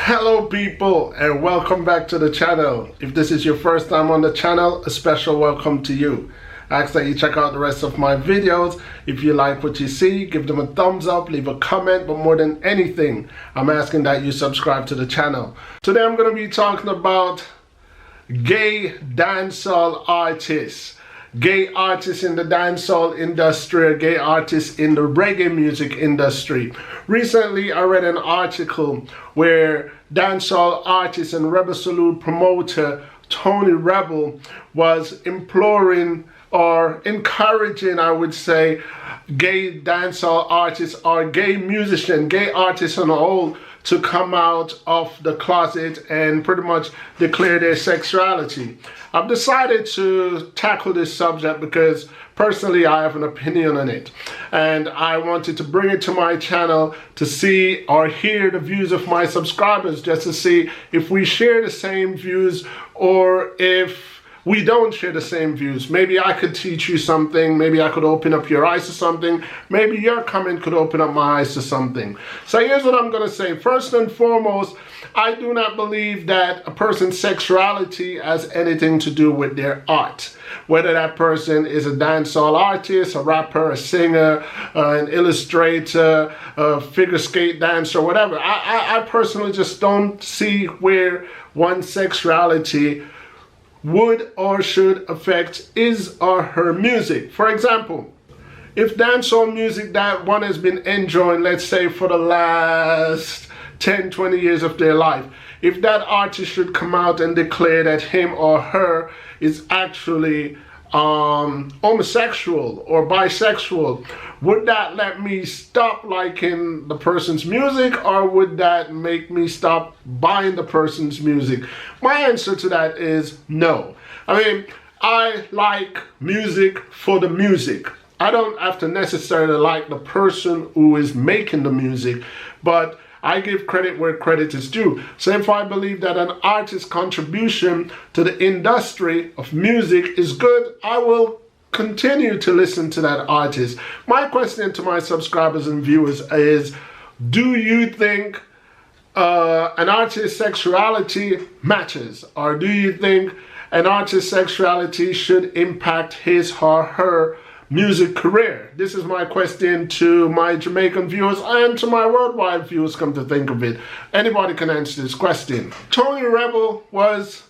Hello people, and welcome back to the channel. If this is your first time on the channel, a special welcome to you. I ask that you check out the rest of my videos. If you like what you see, give them a thumbs up, leave a comment, but more than anything, I'm asking that you subscribe to the channel. Today I'm going to be talking about gay dancehall artists. Gay artists in the dancehall industry, gay artists in the reggae music industry. Recently, I read an article where dancehall artist and Rebel Salute promoter Tony Rebel was imploring or encouraging, I would say, gay dancehall artists or gay musicians, gay artists on the whole, to come out of the closet and pretty much declare their sexuality. I've decided to tackle this subject because personally I have an opinion on it, and I wanted to bring it to my channel to see or hear the views of my subscribers, just to see if we share the same views or if we don't share the same views. Maybe I could teach you something, maybe I could open up your eyes to something, maybe your comment could open up my eyes to something. So here's what I'm going to say. First and foremost, I do not believe that a person's sexuality has anything to do with their art. Whether that person is a dancehall artist, a rapper, a singer, an illustrator, a figure skate dancer, whatever. I personally just don't see where one's sexuality would or should affect his or her music. For example, if dancehall music that one has been enjoying, let's say for the last 10-20 years of their life, if that artist should come out and declare that him or her is actually homosexual or bisexual, would that let me stop liking the person's music, or would that make me stop buying the person's music? My answer to that is no. I mean, I like music for the music. I don't have to necessarily like the person who is making the music, but I give credit where credit is due. So if I believe that an artist's contribution to the industry of music is good, I will continue to listen to that artist. My question to my subscribers and viewers is, do you think an artist's sexuality matters? Or do you think an artist's sexuality should impact his or her music career? This is my question to my Jamaican viewers and to my worldwide viewers, come to think of it. Anybody can answer this question. Tony Rebel was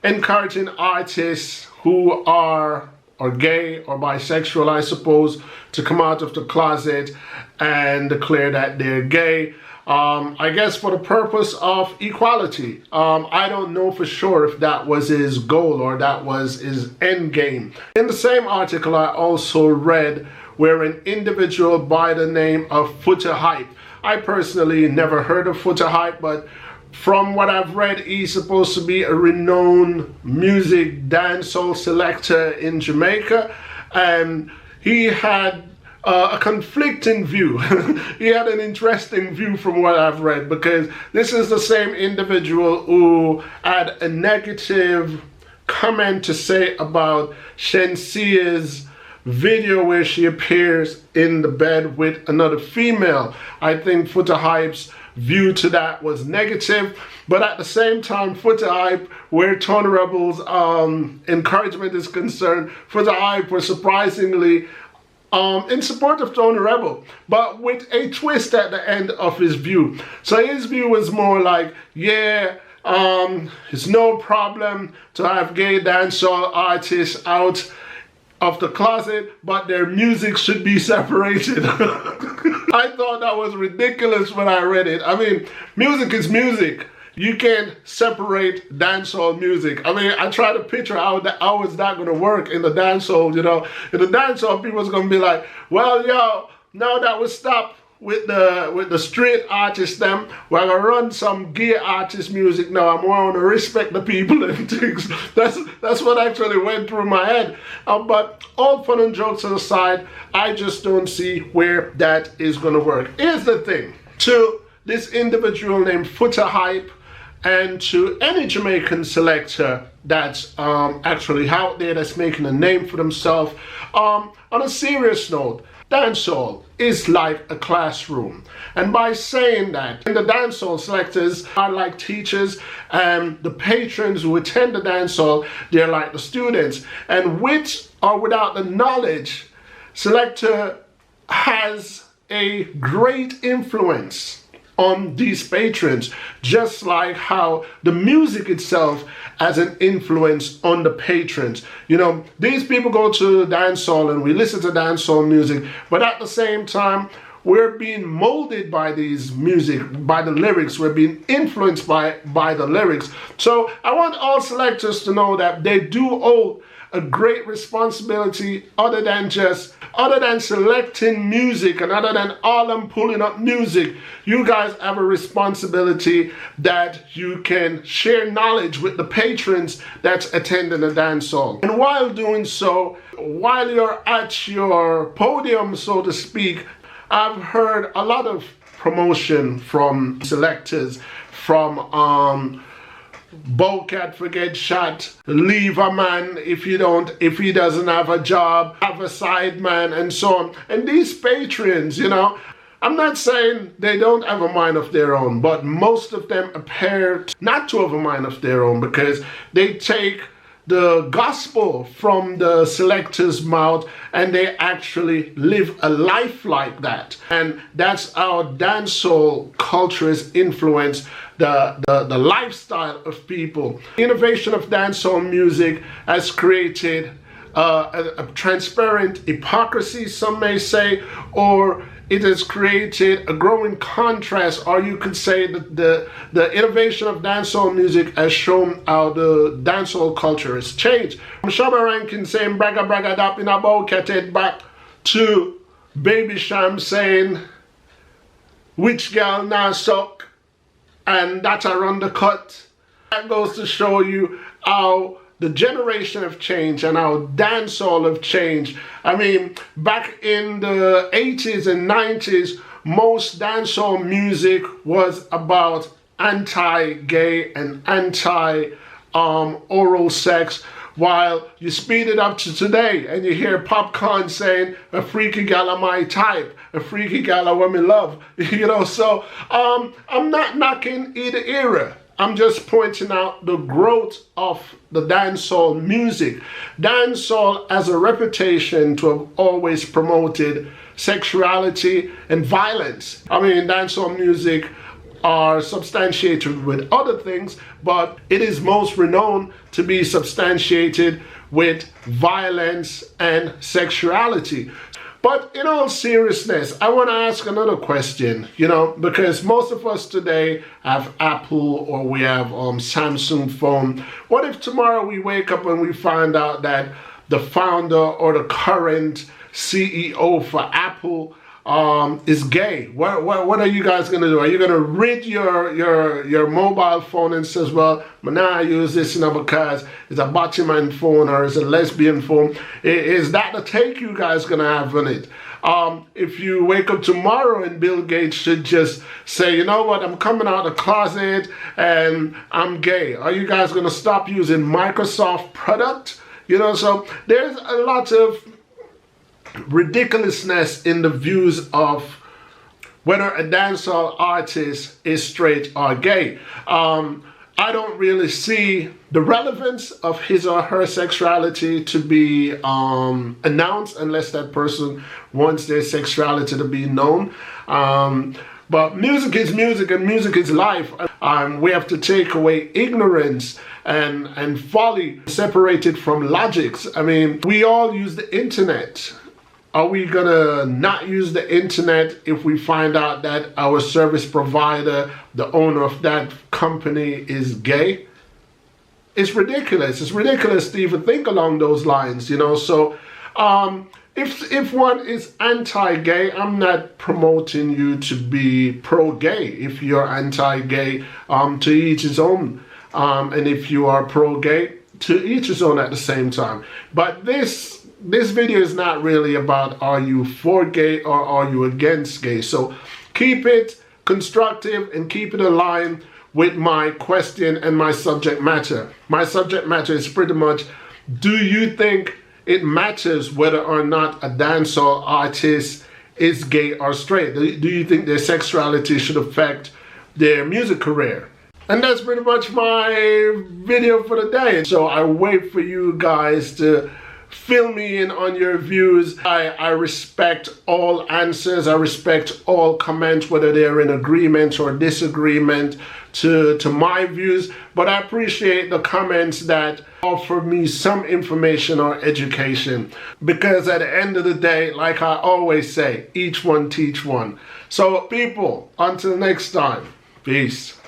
encouraging artists who are gay or bisexual, I suppose, to come out of the closet and declare that they're gay. I guess for the purpose of equality. I don't know for sure if that was his goal or that was his end game. In the same article, I also read where an individual by the name of Footer Hype. I personally never heard of Footer Hype, but from what I've read, he's supposed to be a renowned music dancehall selector in Jamaica, and he had a conflicting view. He had an interesting view from what I've read, because this is the same individual who had a negative comment to say about Shensia's video where she appears in the bed with another female. I think Footer Hype's view to that was negative, but at the same time, Footer Hype, where Tony Rebel's encouragement is concerned, Footer Hype was surprisingly in support of Tony Rebel, but with a twist at the end of his view. So his view was more like, yeah, it's no problem to have gay dancehall artists out of the closet, but their music should be separated. I thought that was ridiculous when I read it. I mean, music is music. You can't separate dancehall music. I mean, I try to picture how is that going to work in the dancehall, you know. In the dancehall, people's going to be like, well, yo, now that we stop with the straight artists, them, we're going to run some gay artist music now. I'm going to respect the people and things. That's what actually went through my head. But all fun and jokes aside, I just don't see where that is going to work. Here's the thing. To this individual named Footer Hype, and to any Jamaican selector that's actually out there, that's making a name for themselves, on a serious note, Dancehall is like a classroom. And by saying that, the dancehall selectors are like teachers, and the patrons who attend the dancehall, they're like the students. And with or without the knowledge, selector has a great influence on these patrons, just like how the music itself has an influence on the patrons. You know, these people go to dancehall and we listen to dancehall music, but at the same time, we're being molded by these music, by the lyrics. We're being influenced by the lyrics. So I want all selectors to know that they do owe a great responsibility, other than selecting music and other than all them pulling up music. You guys have a responsibility that you can share knowledge with the patrons that's attending the dancehall. And while doing so, while you're at your podium, so to speak, I've heard a lot of promotion from selectors, from Bowcat forget shot, leave a man if he doesn't have a job, have a side man, and so on. And these patrons, you know, I'm not saying they don't have a mind of their own, but most of them appear not to have a mind of their own, because they take the gospel from the selector's mouth and they actually live a life like that. And that's how dancehall culture has influenced the lifestyle of people. Innovation of dancehall music has created a transparent hypocrisy, some may say, or it has created a growing contrast, or you could say that the innovation of dancehall music has shown how the dancehall culture has changed. Shabba Rankin saying bragga bragga dap in a Bowcat head back to Baby Sham saying which girl now suck, and that's a run the cut. That goes to show you how the generation have changed and how dancehall have changed. I mean, back in the 80s and 90s, most dancehall music was about anti-gay and anti-oral sex, while you speed it up to today and you hear Popcorn saying, a freaky gal of my type, a freaky gal of what me love, you know. So I'm not knocking either era. I'm just pointing out the growth of the dancehall music. Dancehall has a reputation to have always promoted sexuality and violence. I mean, dancehall music are substantiated with other things, but it is most renowned to be substantiated with violence and sexuality. But in all seriousness, I want to ask another question, you know, because most of us today have Apple or we have Samsung phone. What if tomorrow we wake up and we find out that the founder or the current CEO for Apple is gay? What are you guys gonna do? Are you gonna rid your mobile phone and says, well, now I use this, you know, because it's a bottom phone or it's a lesbian phone? Is that the take you guys gonna have on it? If you wake up tomorrow and Bill Gates should just say, you know what, I'm coming out of the closet and I'm gay, are you guys gonna stop using Microsoft product? You know, so there's a lot of ridiculousness in the views of whether a dancehall artist is straight or gay. I don't really see the relevance of his or her sexuality to be announced unless that person wants their sexuality to be known. But music is music and music is life. We have to take away ignorance and folly separated from logics. I mean, we all use the internet. Are we gonna not use the internet if we find out that our service provider, the owner of that company, is gay? It's ridiculous. It's ridiculous to even think along those lines, you know. So if one is anti-gay, I'm not promoting you to be pro-gay. If you're anti-gay, to each his own. And if you are pro-gay, to each his own at the same time. But this video is not really about are you for gay or are you against gay. So keep it constructive and keep it aligned with my question and my subject matter. My subject matter is pretty much, do you think it matters whether or not a dancehall artist is gay or straight? Do you think their sexuality should affect their music career? And that's pretty much my video for the day. So I wait for you guys to fill me in on your views. I respect all answers. I respect all comments, whether they're in agreement or disagreement to my views. But I appreciate the comments that offer me some information or education. Because at the end of the day, like I always say, each one teach one. So people, until next time, peace.